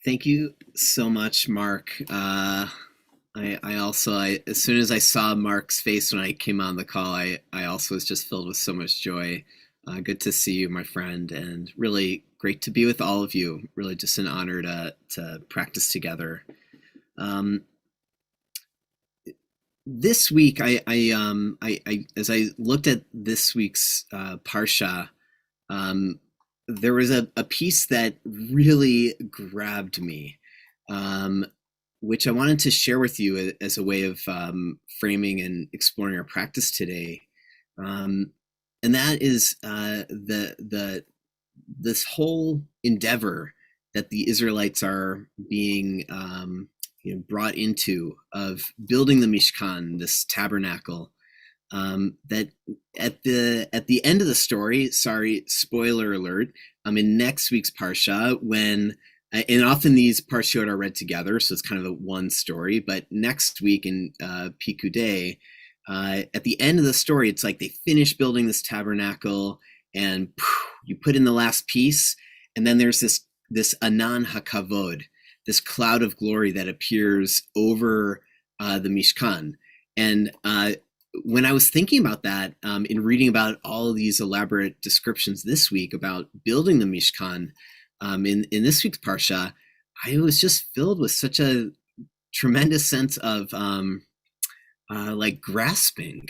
Thank you so much, Mark. As soon as I saw Mark's face when I came on the call, I also was just filled with so much joy. Good to see you, my friend, and really great to be with all of you. Really just an honor to practice together. Um, this week, as I looked at this week's parsha, um, there was a piece that really grabbed me, um, which I wanted to share with you as a way of framing and exploring our practice today. Um, and that is the this whole endeavor that the Israelites are being brought into of building the Mishkan, this tabernacle, that at the end of the story, sorry, spoiler alert, in next week's parsha, when and often these parshot are read together, so it's kind of a one story. But next week in Pikudei, at the end of the story, it's like they finish building this tabernacle, and you put in the last piece, and then there's this anan hakavod, this cloud of glory that appears over the Mishkan, and when I was thinking about that, in reading about all of these elaborate descriptions this week about building the Mishkan, in this week's Parsha, I was just filled with such a tremendous sense of like grasping.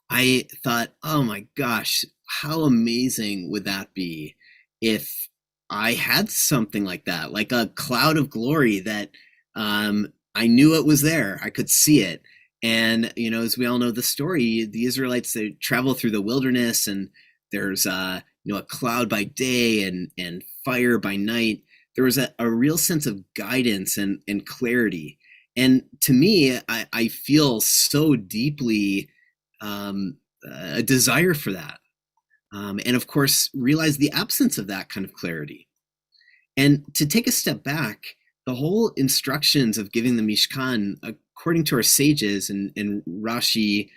I thought, oh my gosh, how amazing would that be if I had something like that, like a cloud of glory that I knew it was there, I could see it. And, as we all know the story, the Israelites, they travel through the wilderness, and there's, a cloud by day and fire by night. There was a real sense of guidance and clarity. And to me, I feel so deeply a desire for that. And of course, realize the absence of that kind of clarity. And to take a step back, the whole instructions of giving the Mishkan, according to our sages, and Rashi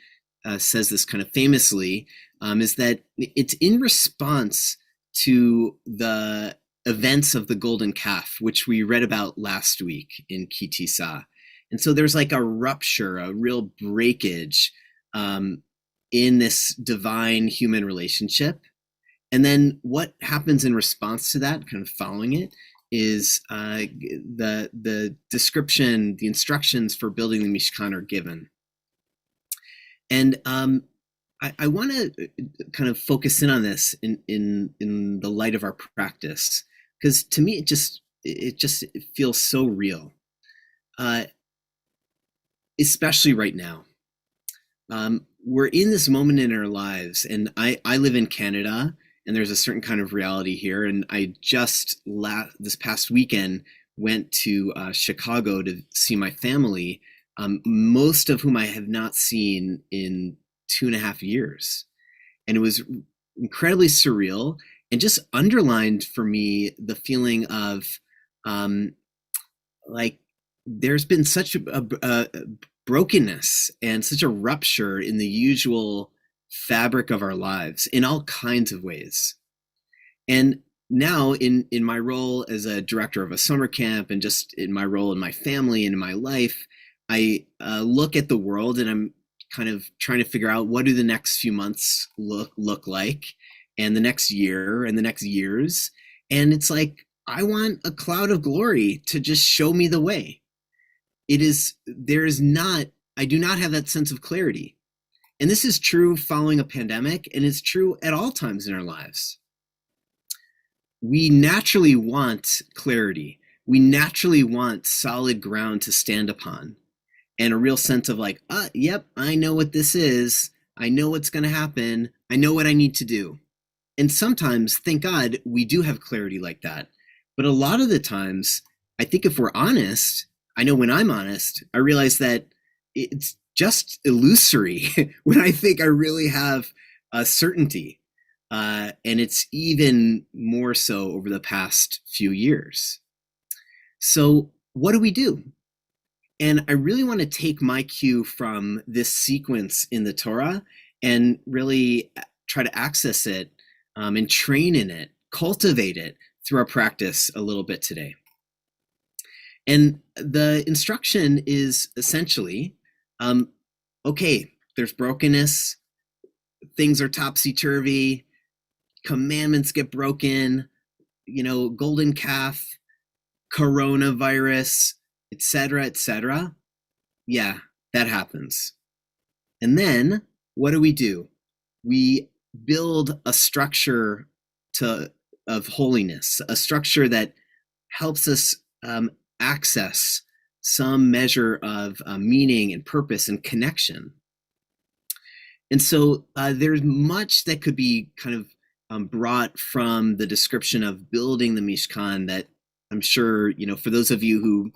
says this kind of famously, is that it's in response to the events of the golden calf, which we read about last week in Kitisa. And so there's like a rupture, a real breakage in this divine human relationship. And then what happens in response to that, kind of following it, is the description, the instructions for building the Mishkan are given. And I want to kind of focus in on this in the light of our practice, because to me it feels so real, especially right now. We're in this moment in our lives, and I live in Canada, and there's a certain kind of reality here. And I just this past weekend went to Chicago to see my family, most of whom I have not seen in 2.5 years. And it was incredibly surreal, and just underlined for me the feeling of like there's been such a brokenness and such a rupture in the usual fabric of our lives in all kinds of ways. And now in my role as a director of a summer camp, and just in my role in my family and in my life, I look at the world, and I'm kind of trying to figure out, what do the next few months look like, and the next year and the next years. And it's like, I want a cloud of glory to just show me the way. I do not have that sense of clarity. And this is true following a pandemic, and it's true at all times in our lives. We naturally want clarity. We naturally want solid ground to stand upon, and a real sense of like, yep, I know what this is. I know what's going to happen. I know what I need to do. And sometimes, thank God, we do have clarity like that. But a lot of the times, I think if we're honest, I know when I'm honest, I realize that it's just illusory when I think I really have a certainty. And it's even more so over the past few years. So what do we do? And I really want to take my cue from this sequence in the Torah and really try to access it, and train in it, cultivate it through our practice a little bit today. And the instruction is essentially, okay, there's brokenness, things are topsy-turvy, commandments get broken, golden calf, coronavirus, etc., etc. Yeah, that happens. And then what do? We build a structure of holiness, a structure that helps us access some measure of meaning and purpose and connection. And so there's much that could be kind of brought from the description of building the Mishkan that I'm sure, for those of you who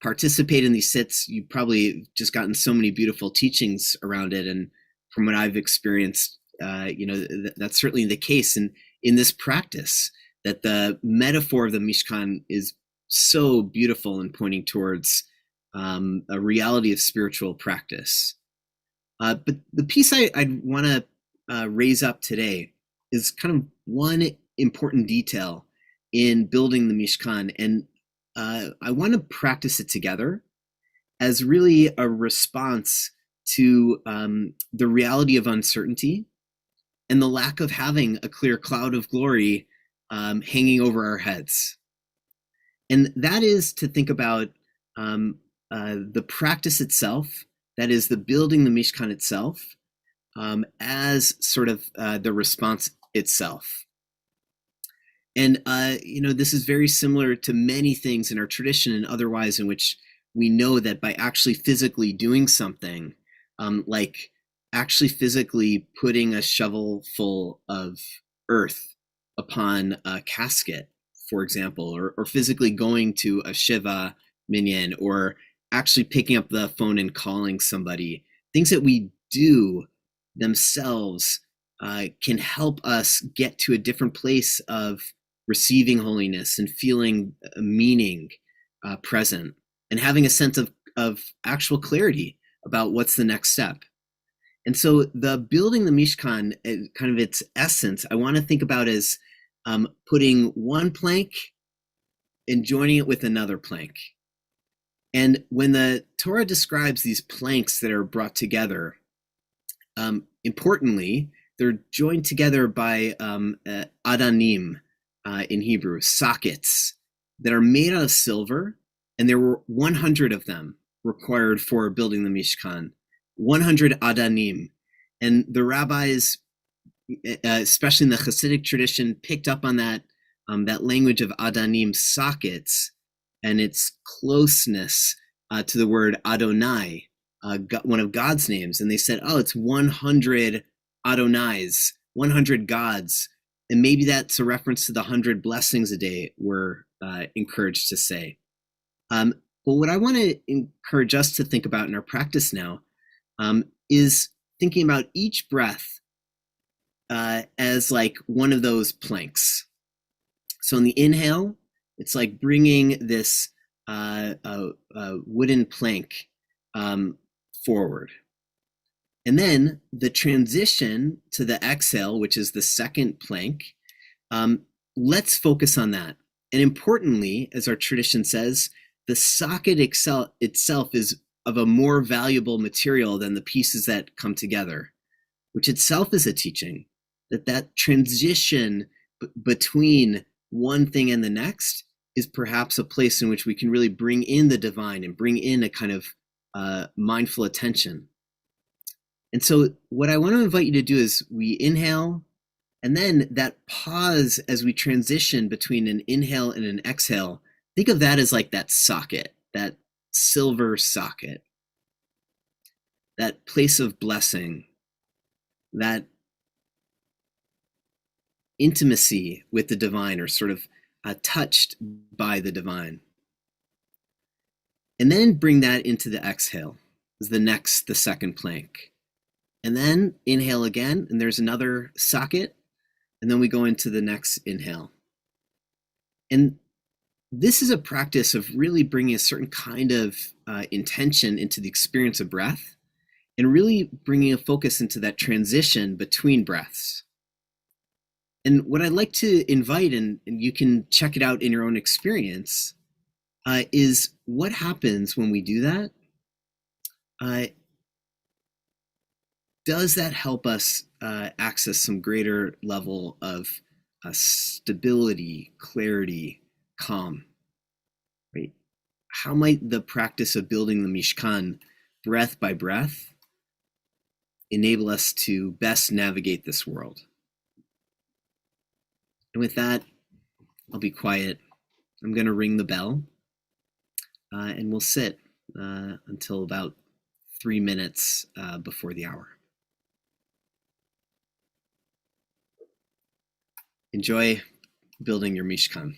participate in these sits, you've probably just gotten so many beautiful teachings around it. And from what I've experienced, that's certainly the case in this practice, that the metaphor of the Mishkan is so beautiful in pointing towards a reality of spiritual practice. But the piece I'd want to raise up today is kind of one important detail in building the Mishkan. And I want to practice it together as really a response to the reality of uncertainty and the lack of having a clear cloud of glory hanging over our heads. And that is to think about the practice itself, that is the building the Mishkan itself, as sort of the response itself. And, this is very similar to many things in our tradition and otherwise, in which we know that by actually physically doing something, like actually physically putting a shovel full of earth upon a casket, for example, or physically going to a Shiva minyan, or actually picking up the phone and calling somebody, things that we do themselves can help us get to a different place of receiving holiness and feeling meaning present, and having a sense of actual clarity about what's the next step. And so the building the Mishkan, kind of its essence, I want to think about as putting one plank and joining it with another plank. And when the Torah describes these planks that are brought together, importantly, they're joined together by adanim in Hebrew, sockets that are made out of silver, and there were 100 of them required for building the Mishkan, 100 adanim. And the rabbis, especially in the Hasidic tradition, picked up on that language of adanim, sockets, and its closeness to the word Adonai, one of God's names. And they said, oh, it's 100 Adonais, 100 gods. And maybe that's a reference to the 100 blessings a day we're encouraged to say. But what I want to encourage us to think about in our practice now is thinking about each breath as like one of those planks. So in the inhale, it's like bringing this wooden plank forward. And then the transition to the exhale, which is the second plank, let's focus on that. And importantly, as our tradition says, the socket itself is of a more valuable material than the pieces that come together, which itself is a teaching, that transition between one thing and the next is perhaps a place in which we can really bring in the divine and bring in a kind of mindful attention. And so what I want to invite you to do is we inhale, and then that pause as we transition between an inhale and an exhale, think of that as like that socket, that silver socket, that place of blessing, that intimacy with the divine, or sort of touched by the divine. And then bring that into the exhale, is the second plank. And then inhale again, and there's another socket, and then we go into the next inhale. And this is a practice of really bringing a certain kind of intention into the experience of breath, and really bringing a focus into that transition between breaths. And what I'd like to invite, and you can check it out in your own experience, is what happens when we do that. Uh, does that help us access some greater level of stability, clarity, calm? Right? How might the practice of building the Mishkan, breath by breath, enable us to best navigate this world? And with that, I'll be quiet. I'm going to ring the bell, and we'll sit until about 3 minutes before the hour. Enjoy building your Mishkan.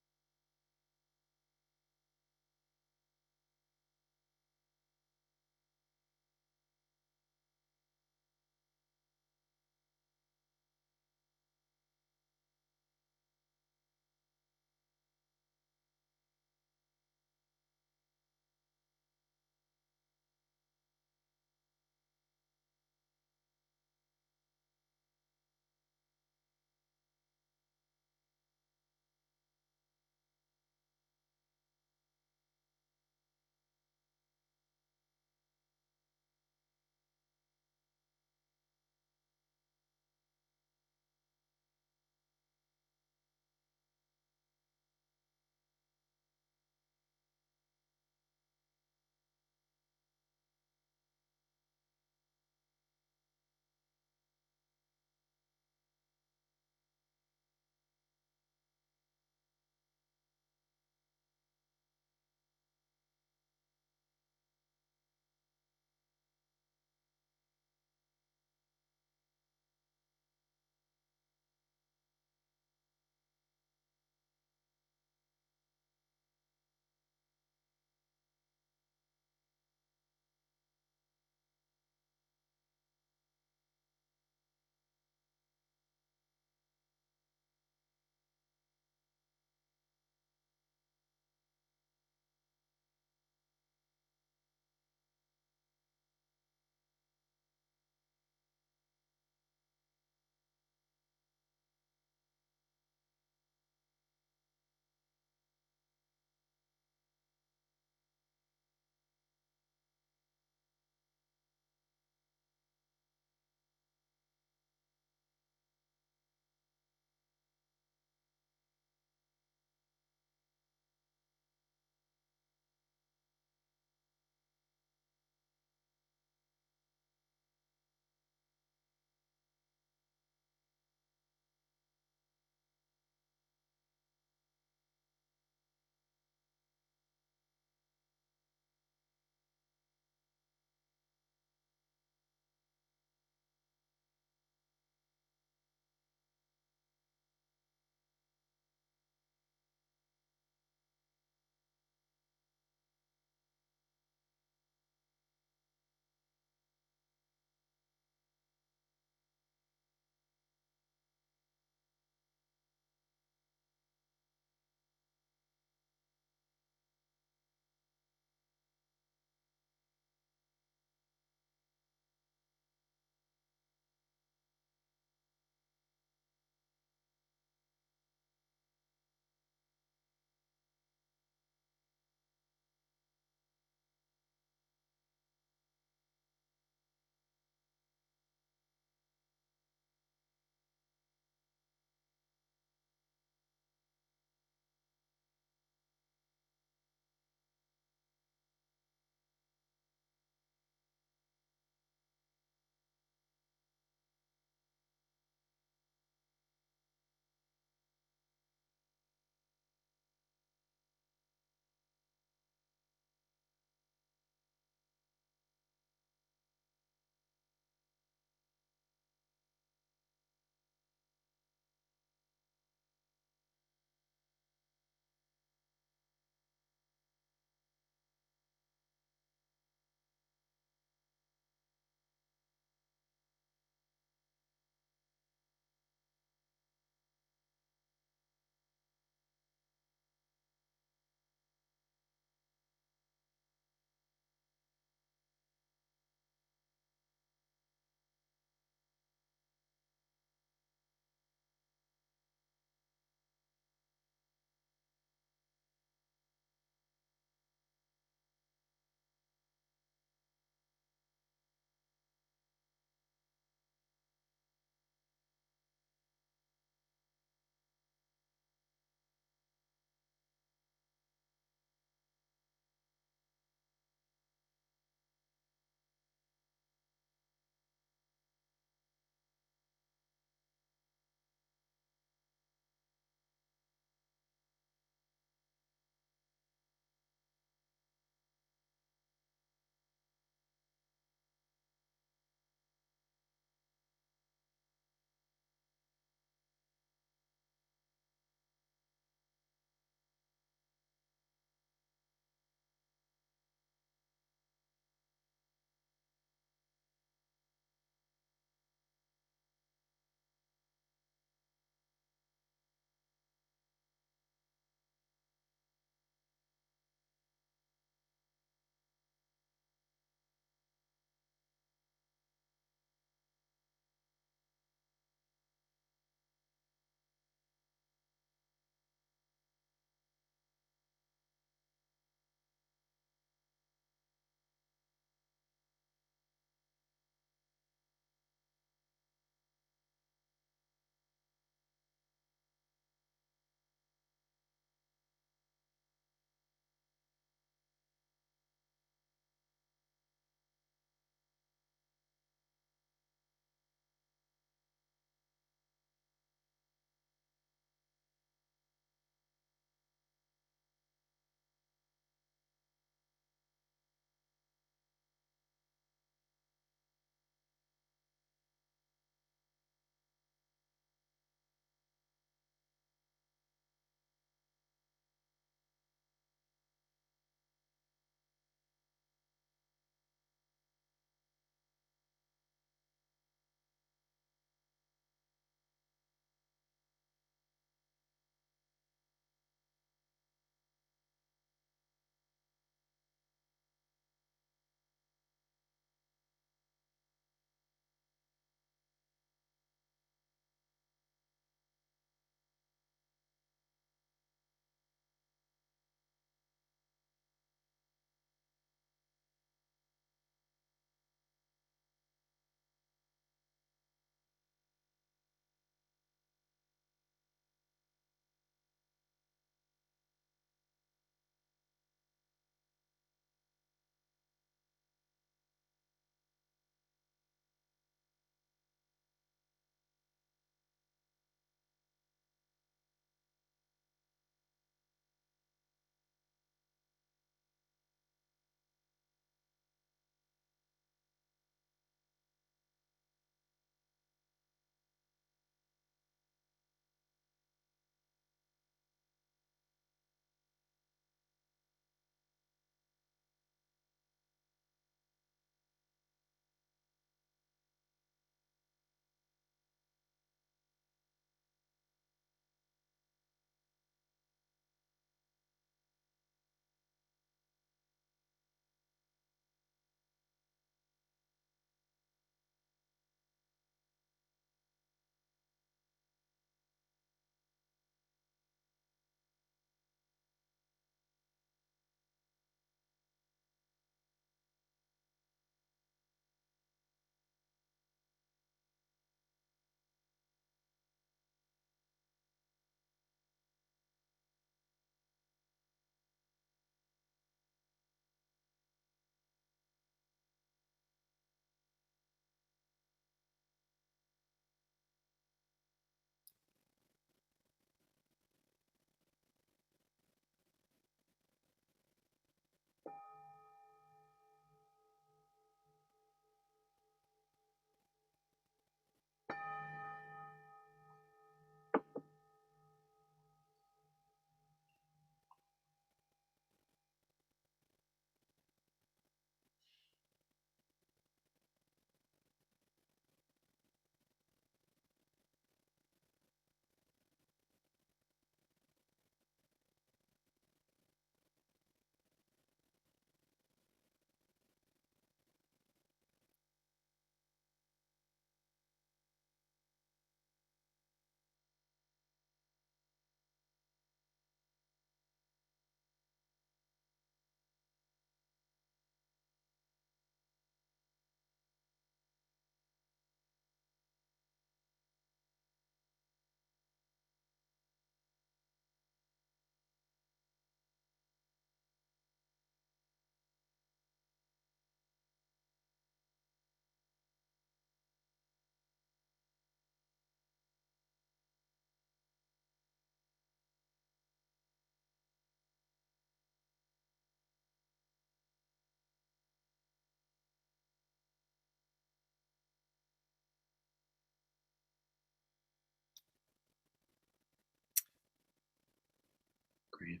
Great.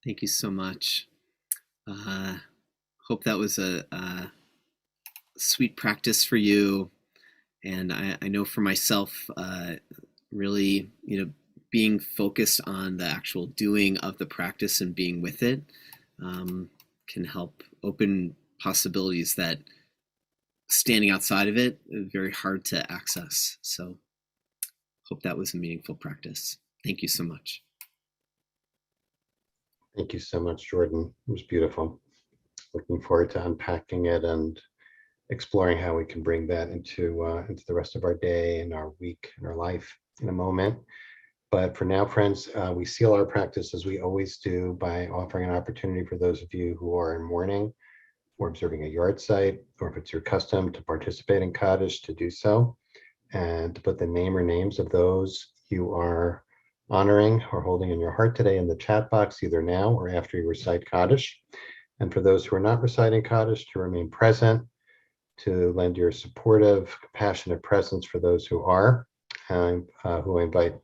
Thank you so much. Hope that was a sweet practice for you. And I know for myself, really, being focused on the actual doing of the practice and being with it can help open possibilities that standing outside of it is very hard to access. So hope that was a meaningful practice. Thank you so much. Thank you so much, Jordan. It was beautiful. Looking forward to unpacking it and exploring how we can bring that into the rest of our day and our week and our life in a moment. But for now, friends, we seal our practice as we always do by offering an opportunity for those of you who are in mourning or observing a yard site, or if it's your custom to participate in Kaddish, to do so, and to put the name or names of those you are honoring or holding in your heart today in the chat box, either now or after you recite Kaddish. And for those who are not reciting Kaddish, to remain present, to lend your supportive, compassionate presence for those who are, who I invite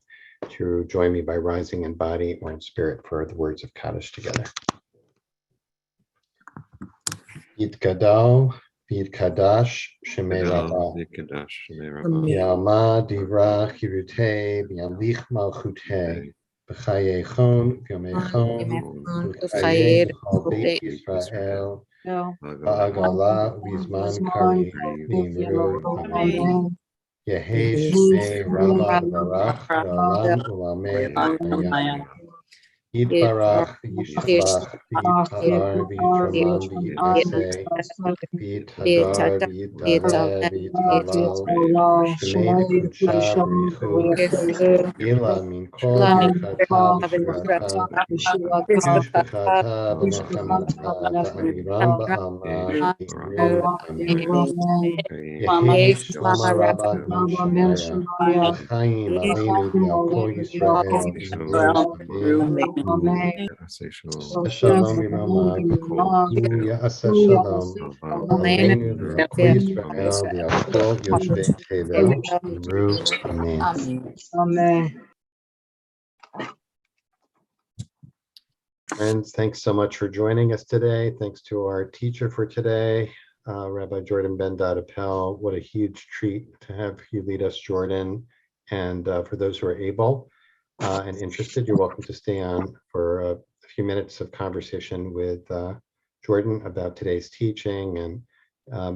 to join me by rising in body or in spirit for the words of Kaddish together. Yitgadal, Yitkadash, Shemei Rabba, Yama Dira Hirute, Yamlich Malchute, B'chayechon, Yamechon, B'chaye B'chol Beit Yisrael, Ba'agala, Vizman Kari, V'imru, Amen. Yehi Shmei Rabba Barach, V'olam Ulamei Hayam. Yitbarach, V'yishtabach, V'yitpa'ar, V'yitramam, V'yitnaseh, V'yithagar, V'yitdaleh, V'yithalal, Shemei Kudsha, V'yichud, Yila Min Kol Birchata, V'shirata, V'shbechata, V'nechamata, Ta'amiram Ba'alma, V'yimru, Amen. Yehi Shlama Rabba Shemaya, V'chaim Aleinu V'al Kol Yisrael, V'yimru, Amen. Shalom Yirama, B'kuhu Ya'aseh Shalom, Aleinu V'al Kol Yisrael, V'al Kol Yoshvei Tevel, V'yimru, Amen. Amen. Friends, thanks so much for joining us today. Thanks to our teacher for today, Rabbi Jordan Bendat-Appell. What a huge treat to have you lead us, Jordan. And for those who are able and interested, you're welcome to stay on for a few minutes of conversation with Jordan about today's teaching, and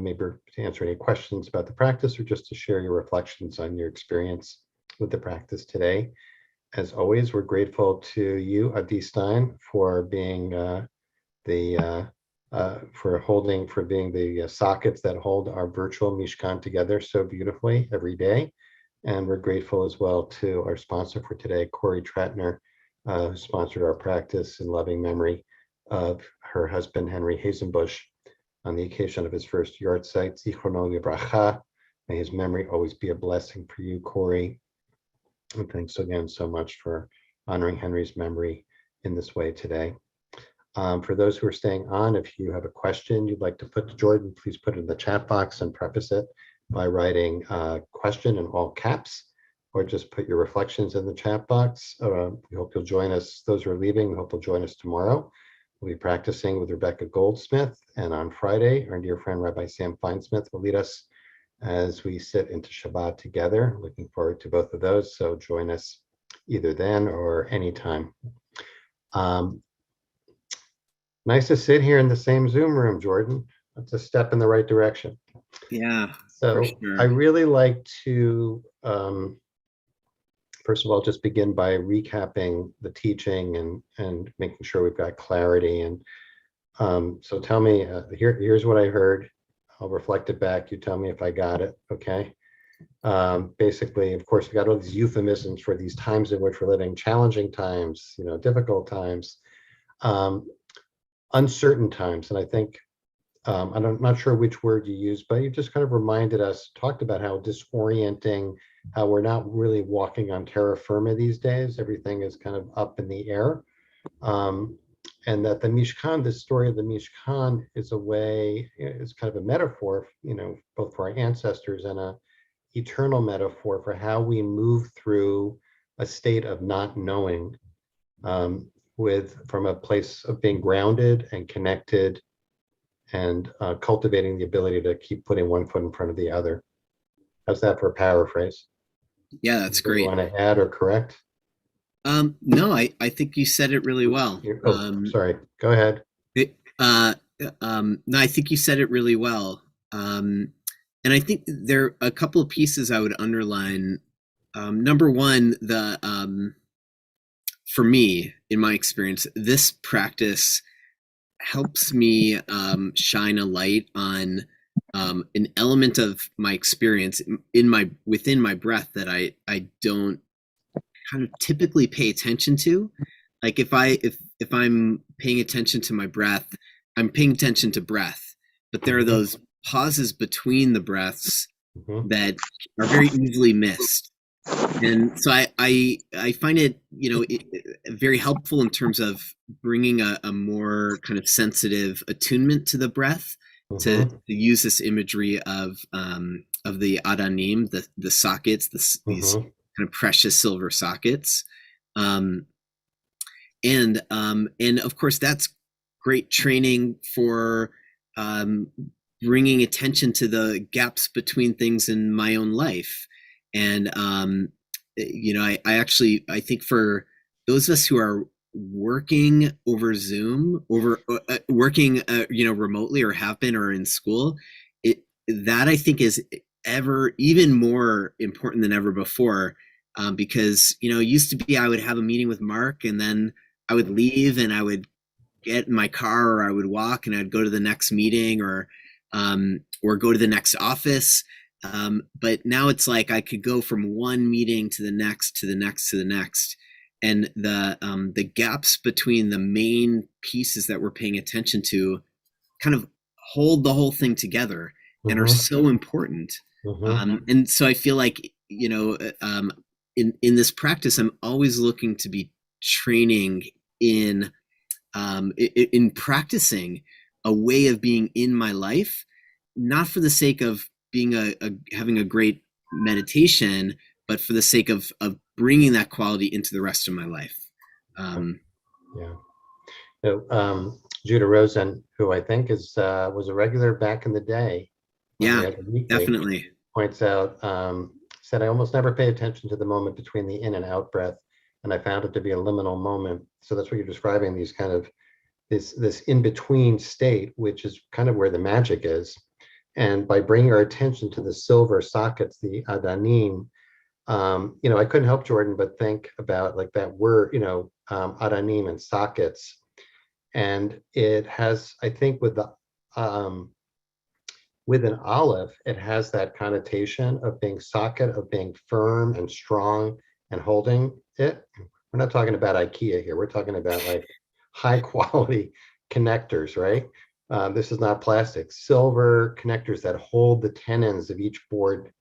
maybe to answer any questions about the practice or just to share your reflections on your experience with the practice today. As always, we're grateful to you, Adi Stein, for being being the sockets that hold our virtual Mishkan together so beautifully every day. And we're grateful as well to our sponsor for today, Corey Tratner, who sponsored our practice in loving memory of her husband, Henry Hazenbush, on the occasion of his first yard site, Zichrono Libracha. May his memory always be a blessing for you, Corey. And thanks again so much for honoring Henry's memory in this way today. For those who are staying on, if you have a question you'd like to put to Jordan, please put it in the chat box and preface it by writing question in all caps, or just put your reflections in the chat box. We hope you'll join us. Those who are leaving, we hope you'll join us tomorrow. We'll be practicing with Rebecca Goldsmith, and on Friday, our dear friend Rabbi Sam Feinsmith will lead us as we sit into Shabbat together. Looking forward to both of those, so join us either then or anytime. Nice to sit here in the same Zoom room, Jordan. That's a step in the right direction. Yeah, so sure. I really like to, first of all, just begin by recapping the teaching and making sure we've got clarity. And so tell me, here's what I heard. I'll reflect it back. You tell me if I got it, okay? Basically, of course, we got all these euphemisms for these times in which we're living, challenging times, difficult times, uncertain times. And I think, I'm not sure which word you used, but you just kind of reminded us, talked about how disorienting, how we're not really walking on terra firma these days. Everything is kind of up in the air. And that the Mishkan, the story of the Mishkan is a way, it's kind of a metaphor, both for our ancestors and a eternal metaphor for how we move through a state of not knowing. from a place of being grounded and connected and cultivating the ability to keep putting one foot in front of the other. How's that for a paraphrase? Yeah, that's Anything you great. want to add or correct? No, I think you said it really Oops. well. Oh, sorry. Go ahead. It, no, I think you said it really well. And I think there are a couple of pieces I would underline. Number one, for me, in my experience, this practice helps me shine a light on an element of my experience within my breath that I don't kind of typically pay attention to. Like if I'm paying attention to my breath, I'm paying attention to breath, but there are Mhm, those pauses between the breaths mhm, that are very easily missed. And so I find it, very helpful in terms of bringing a more kind of sensitive attunement to the breath, to mhm, use this imagery of the adanim, the sockets, these mhm, kind of precious silver sockets. Um, and of course that's great training for um, bringing attention to the gaps between things in my own life. And I actually, I think for those of us who are working over Zoom, working remotely, or have been, or in school, that I think is ever even more important than ever before. Because it used to be I would have a meeting with Mark, and then I would leave and I would get in my car, or I would walk and I'd go to the next meeting, or go to the next office. But now it's like I could go from one meeting to the next, to the next, to the next. And the gaps between the main pieces that we're paying attention to kind of hold the whole thing together and are mhm, so important. mhm, And so I feel like, in this practice, I'm always looking to be training in in practicing a way of being in my life, not for the sake of being having a great meditation, but for the sake of bringing that quality into the rest of my life. Um, yeah. So, Judah Rosen, who I think was a regular back in the day when we yeah, had the weekly, definitely. points out, said, I almost never pay attention to the moment between the in and out breath, and I found it to be a liminal moment. So that's what you're describing, these kind of this in between state, which is kind of where the magic is. And by bringing our attention to the silver sockets, the adanim, I couldn't help, Jordan, but think about like that word, adanim and sockets. And it has, I think, um, with an olive, it has that connotation of being socket, of being firm and strong and holding it. We're not talking about IKEA here. We're talking about like high quality connectors, right? This is not plastic. Silver connectors that hold the tenons of each board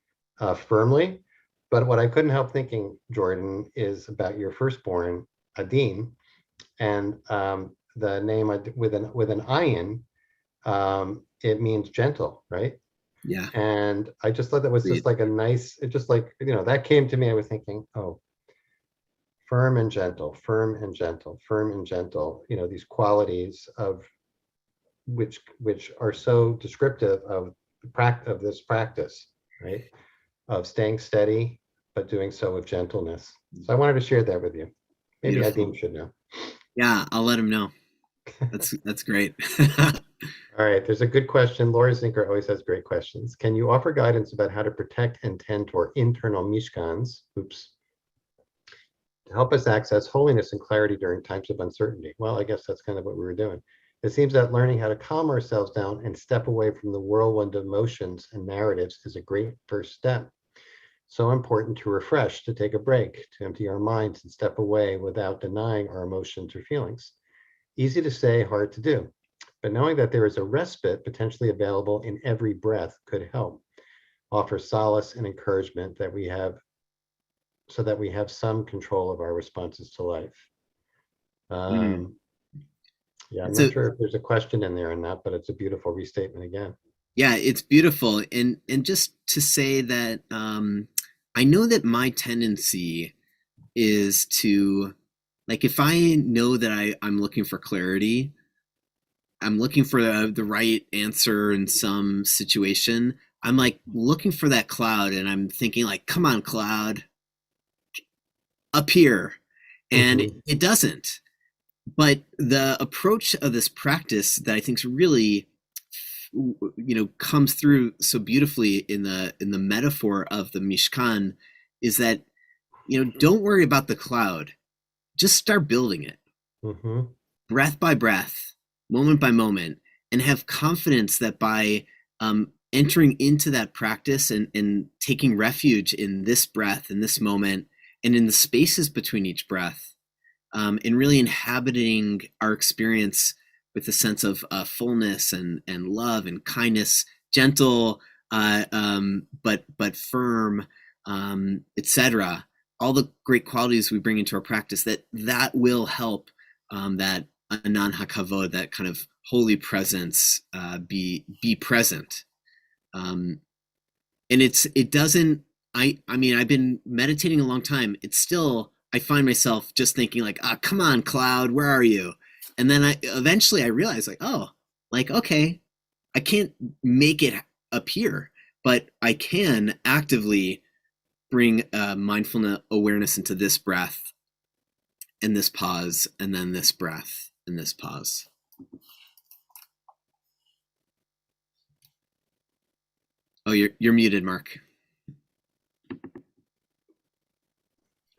firmly. But what I couldn't help thinking, Jordan, is about your firstborn, Adin, and the name with an ayin, it means gentle, right? Yeah, And I just thought that was just agreed. like a nice, it just like, that came to me. I was thinking, oh, firm and gentle, firm and gentle, firm and gentle, these qualities of which are so descriptive of of this practice, right? Of staying steady, but doing so with gentleness. So I wanted to share that with you. Maybe Beautiful. Adim should know. Yeah, I'll let him know. That's great. All right, there's a good question. Laura Zinker always has great questions. Can you offer guidance about how to protect and tend to our internal mishkans? Oops. To help us access holiness and clarity during times of uncertainty. Well, I guess that's kind of what we were doing. It seems that learning how to calm ourselves down and step away from the whirlwind of emotions and narratives is a great first step. So important to refresh, to take a break, to empty our minds and step away without denying our emotions or feelings. Easy to say, hard to do. But knowing that there is a respite potentially available in every breath could help offer solace and encouragement that we have so that we have some control of our responses to life. Mm. Um, yeah, I'm It's not a sure if there's a question in there or not, but it's a beautiful restatement again. Yeah, it's beautiful. And just to say that, I know that my tendency is to Like if I know that I'm looking for clarity, I'm looking for the right answer in some situation. I'm like looking for that cloud and I'm thinking like, come on, cloud, appear. And Hmm. it doesn't. But the approach of this practice that I think is really, comes through so beautifully in the metaphor of the Mishkan is that, don't worry about the cloud. Just start building it Hmm. breath by breath, moment by moment, and have confidence that by entering into that practice and taking refuge in this breath, in this moment, and in the spaces between each breath, and really inhabiting our experience with a sense of fullness and love and kindness, gentle, but firm, etc. All the great qualities we bring into our practice that will help that anan hakavod, that kind of holy presence, be present. Um, and it doesn't. I mean, I've been meditating a long time. It's still, I find myself just thinking like, ah, come on, cloud, where are you? And then I eventually I realize like, oh, like okay, I can't make it appear, but I can actively bring mindfulness awareness into this breath and this pause, and then this breath and this pause. Oh, you're muted, Mark.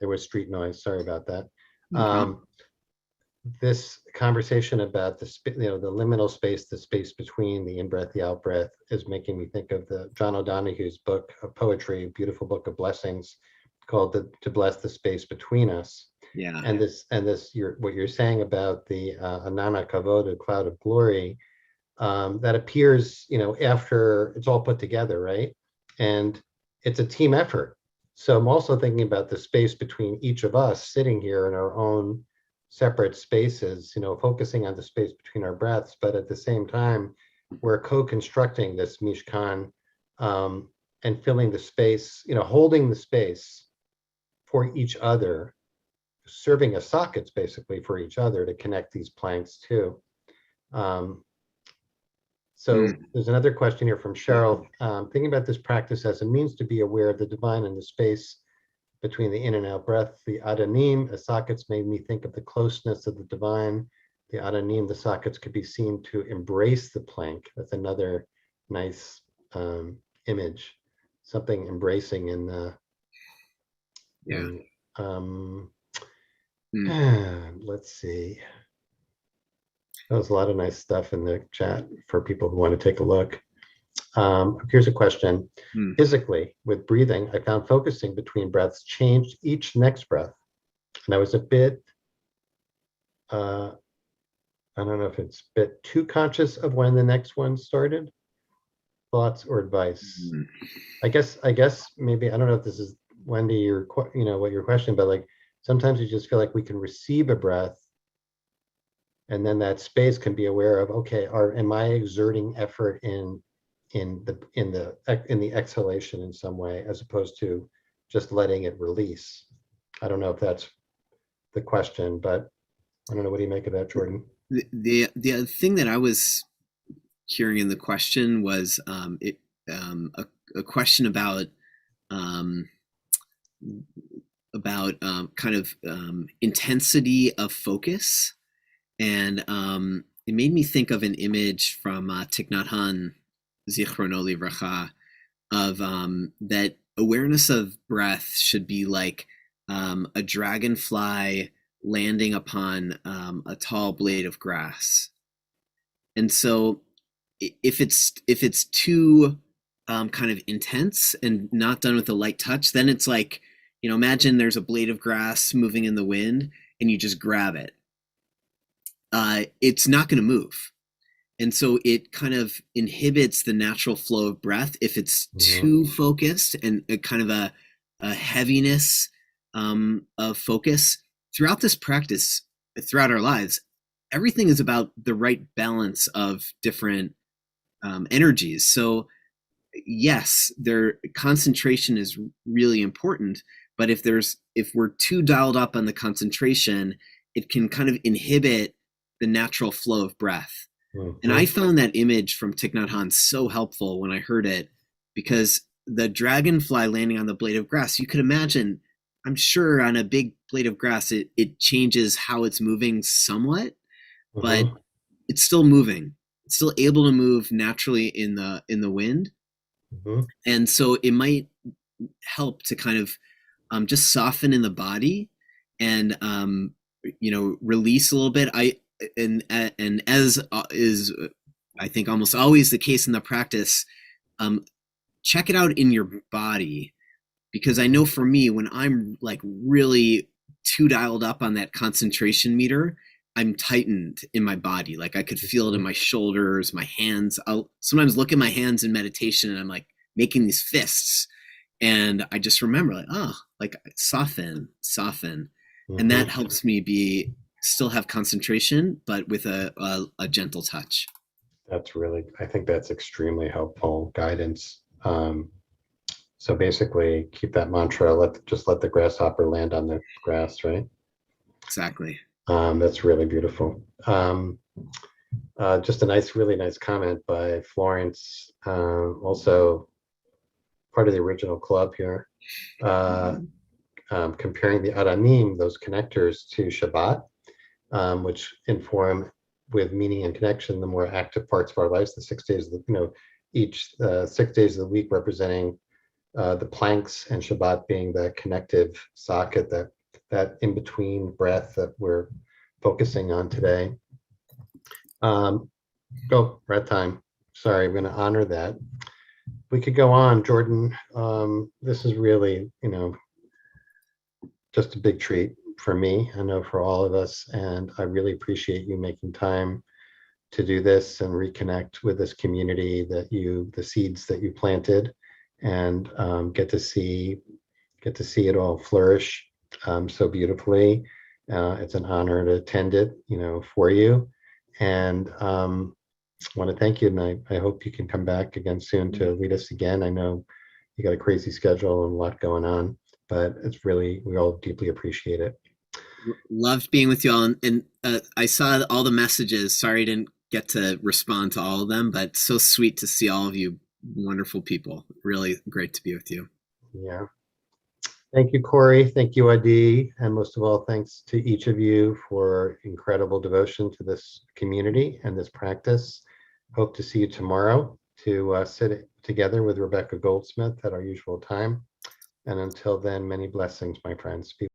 There was street noise. Sorry about that. No problem. Um, this conversation about the liminal space, the space between the in-breath, the out-breath, is making me think of the John O'Donoghue's book of poetry, beautiful book of blessings, called "To Bless the Space Between Us." Yeah. And this, what you're saying about the Anana Kavod, the cloud of glory, that appears, after it's all put together, right? And it's a team effort. So I'm also thinking about the space between each of us sitting here in our own separate spaces, focusing on the space between our breaths, but at the same time, we're co-constructing this Mishkan, and filling the space, holding the space for each other, serving as sockets basically for each other to connect these planks too. Um, So Mm. there's another question here from Cheryl. Thinking about this practice as a means to be aware of the divine and the space between the in and out breath, the adanim, as sockets made me think of the closeness of the divine. The adanim, the sockets could be seen to embrace the plank. That's another nice image, something embracing in the, Yeah. um, Mm. let's see. That was a lot of nice stuff in the chat for people who want to take a look. Here's a question. Mm. Physically, with breathing, I found focusing between breaths changed each next breath. And I was a bit, uh, I don't know if it's a bit too conscious of when the next one started. Thoughts or advice? Mm. I guess maybe, I don't know if this is, Wendy, what your question, but like sometimes you just feel like we can receive a breath and then that space can be aware of, okay, am I exerting effort in the exhalation in some way, as opposed to just letting it release. I don't know if that's the question, but I don't know. What do you make of that, Jordan? The other thing that I was hearing in the question was a question um, about kind of intensity of focus, and it made me think of an image from Thich Nhat Hanh, Zichrono Livracha, of that awareness of breath should be like a dragonfly landing upon a tall blade of grass. And so if it's too kind of intense and not done with a light touch, then it's like, imagine there's a blade of grass moving in the wind and you just grab it. It's not going to move. And so it kind of inhibits the natural flow of breath if it's Mhm. too focused, and a kind of a heaviness of focus throughout this practice, throughout our lives. Everything is about the right balance of different energies. So yes, their concentration is really important, but if we're too dialed up on the concentration it can kind of inhibit the natural flow of breath. And I Mhm. found that image from Thich Nhat Hanh so helpful when I heard it, because the dragonfly landing on the blade of grass, you could imagine, I'm sure on a big blade of grass, it changes how it's moving somewhat, but Mhm. it's still moving. It's still able to move naturally in the wind. Mhm. And so it might help to kind of just soften in the body and release a little bit. And as is I think almost always the case in the practice, um, check it out in your body, because I know Mhm. for me, when I'm like really too dialed up on that concentration meter, I'm tightened in my body. Like I could feel it in Mhm. my shoulders, my hands. I'll sometimes look at my hands in meditation and I'm like making these fists. And I just remember like, oh, like soften, soften. And that Mhm. helps me be still have concentration, but with a gentle touch. That's really, I think that's extremely helpful guidance. So basically, keep that mantra. Just let the grasshopper land on the grass, right? Exactly. That's really beautiful. Just a nice, really nice comment by Florence, also part of the original club here, uh, comparing the Aranim, those connectors, to Shabbat, which inform with meaning and connection the more active parts of our lives, the 6 days, each 6 days of the week representing the planks, and Shabbat being that connective socket, that in between breath that we're focusing on today. Go breath time. Sorry, I'm going to honor that. We could go on, Jordan. This is really, just a big treat for me. I know for all of us, and I really appreciate you making time to do this and reconnect with this community the seeds that you planted, and get to see it all flourish so beautifully. It's an honor to attend it, for you, and want to thank you. And I hope you can come back again soon to lead us again. I know you got a crazy schedule and a lot going on, but it's really, we all deeply appreciate it. Loved being with you all, and I saw all the messages. Sorry I didn't get to respond to all of them, but so sweet to see all of you wonderful people. Really great to be with you. Yeah. Thank you, Corey. Thank you, Adi. And most of all, thanks to each of you for incredible devotion to this community and this practice. Hope to see you tomorrow to sit together with Rebecca Goldsmith at our usual time. And until then, many blessings, my friends. Be